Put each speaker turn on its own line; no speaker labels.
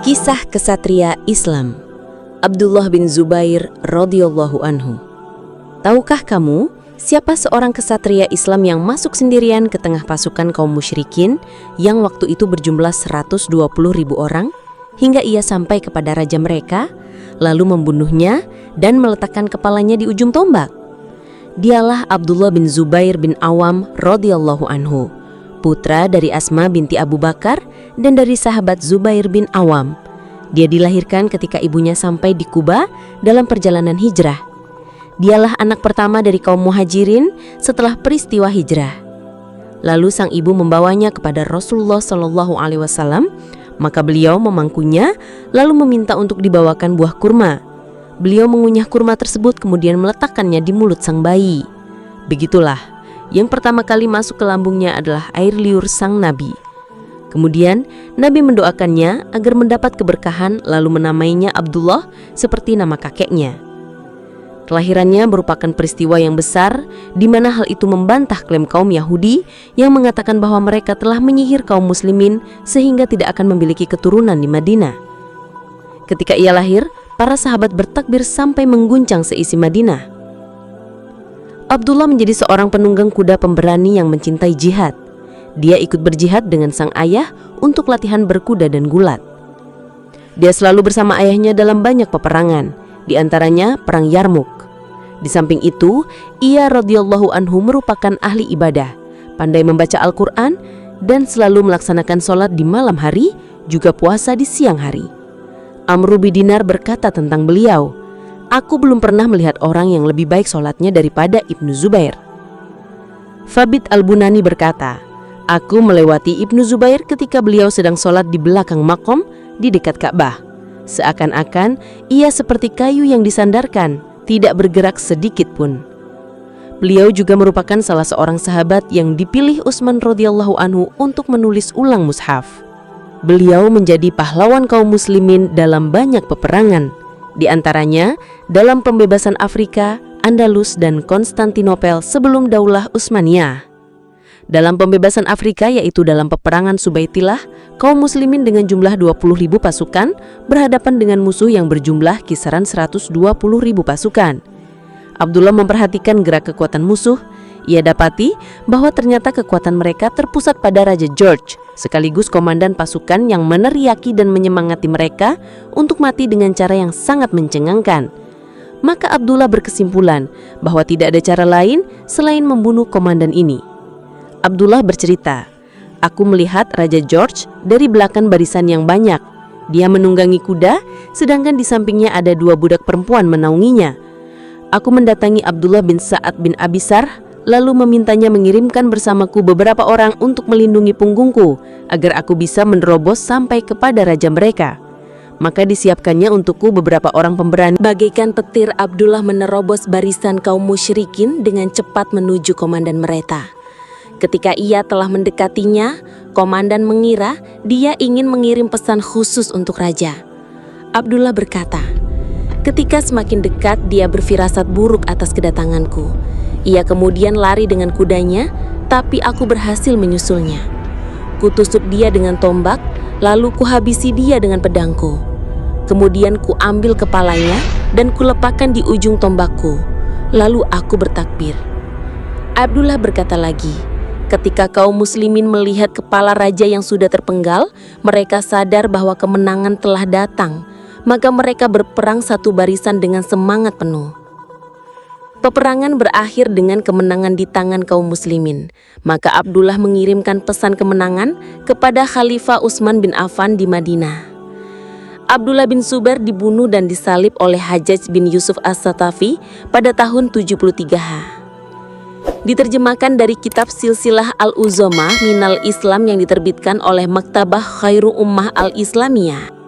Kisah kesatria Islam Abdullah bin Zubair radhiyallahu anhu. Tahukah kamu siapa seorang kesatria Islam yang masuk sendirian ke tengah pasukan kaum musyrikin yang waktu itu berjumlah 120.000 orang hingga ia sampai kepada raja mereka lalu membunuhnya dan meletakkan kepalanya di ujung tombak? Dialah Abdullah bin Zubair bin Awam radhiyallahu anhu, putra dari Asma binti Abu Bakar dan dari sahabat Zubair bin Awam. Dia dilahirkan ketika ibunya sampai di Kuba dalam perjalanan hijrah. Dialah anak pertama dari kaum muhajirin setelah peristiwa hijrah. Lalu sang ibu membawanya kepada Rasulullah SAW, maka beliau memangkunya lalu meminta untuk dibawakan buah kurma. Beliau mengunyah kurma tersebut kemudian meletakkannya di mulut sang bayi. Begitulah, yang pertama kali masuk ke lambungnya adalah air liur sang Nabi. Kemudian Nabi mendoakannya agar mendapat keberkahan lalu menamainya Abdullah seperti nama kakeknya. Kelahirannya merupakan peristiwa yang besar di mana hal itu membantah klaim kaum Yahudi yang mengatakan bahwa mereka telah menyihir kaum muslimin sehingga tidak akan memiliki keturunan di Madinah. Ketika ia lahir, para sahabat bertakbir sampai mengguncang seisi Madinah. Abdullah menjadi seorang penunggang kuda pemberani yang mencintai jihad. Dia ikut berjihad dengan sang ayah untuk latihan berkuda dan gulat. Dia selalu bersama ayahnya dalam banyak peperangan, di antaranya perang Yarmuk. Di samping itu, ia radhiyallahu anhu merupakan ahli ibadah, pandai membaca Al-Quran, dan selalu melaksanakan sholat di malam hari, juga puasa di siang hari. Amr bin Dinar berkata tentang beliau, "Aku belum pernah melihat orang yang lebih baik sholatnya daripada Ibnu Zubair." Thabit al-Bunani berkata, "Aku melewati Ibnu Zubair ketika beliau sedang sholat di belakang makom di dekat Ka'bah. Seakan-akan ia seperti kayu yang disandarkan, tidak bergerak sedikit pun." Beliau juga merupakan salah seorang sahabat yang dipilih Utsman radhiyallahu anhu untuk menulis ulang mushaf. Beliau menjadi pahlawan kaum muslimin dalam banyak peperangan, di antaranya dalam pembebasan Afrika, Andalus, dan Konstantinopel sebelum Daulah Utsmaniyah. Dalam pembebasan Afrika, yaitu dalam peperangan Subaitillah, kaum muslimin dengan jumlah 20.000 pasukan berhadapan dengan musuh yang berjumlah kisaran 120.000 pasukan. Abdullah memperhatikan gerak kekuatan musuh. Ia dapati bahwa ternyata kekuatan mereka terpusat pada Raja George, sekaligus komandan pasukan yang meneriaki dan menyemangati mereka untuk mati dengan cara yang sangat mencengangkan. Maka Abdullah berkesimpulan bahwa tidak ada cara lain selain membunuh komandan ini. Abdullah bercerita, "Aku melihat Raja George dari belakang barisan yang banyak. Dia menunggangi kuda, sedangkan di sampingnya ada 2 budak perempuan menaunginya. Aku mendatangi Abdullah bin Sa'ad bin Abisar, lalu memintanya mengirimkan bersamaku beberapa orang untuk melindungi punggungku, agar aku bisa menerobos sampai kepada raja mereka. Maka disiapkannya untukku beberapa orang pemberani." Bagaikan petir, Abdullah menerobos barisan kaum musyrikin dengan cepat menuju komandan mereka. Ketika ia telah mendekatinya, komandan mengira dia ingin mengirim pesan khusus untuk raja. Abdullah berkata, "Ketika semakin dekat, dia berfirasat buruk atas kedatanganku. Ia kemudian lari dengan kudanya, tapi aku berhasil menyusulnya. Kutusuk dia dengan tombak, lalu kuhabisi dia dengan pedangku. Kemudian kuambil kepalanya dan kulepaskan di ujung tombakku. Lalu aku bertakbir." Abdullah berkata lagi, "Ketika kaum muslimin melihat kepala raja yang sudah terpenggal, mereka sadar bahwa kemenangan telah datang. Maka mereka berperang satu barisan dengan semangat penuh. Peperangan berakhir dengan kemenangan di tangan kaum muslimin. Maka Abdullah mengirimkan pesan kemenangan kepada Khalifah Utsman bin Affan di Madinah. Abdullah bin Zubair dibunuh dan disalib oleh Hajjaj bin Yusuf as-Satafi pada tahun 73 Diterjemahkan dari kitab Silsilah Al-Uzoma Minal Islam yang diterbitkan oleh Maktabah Khairu Ummah Al-Islamiyah.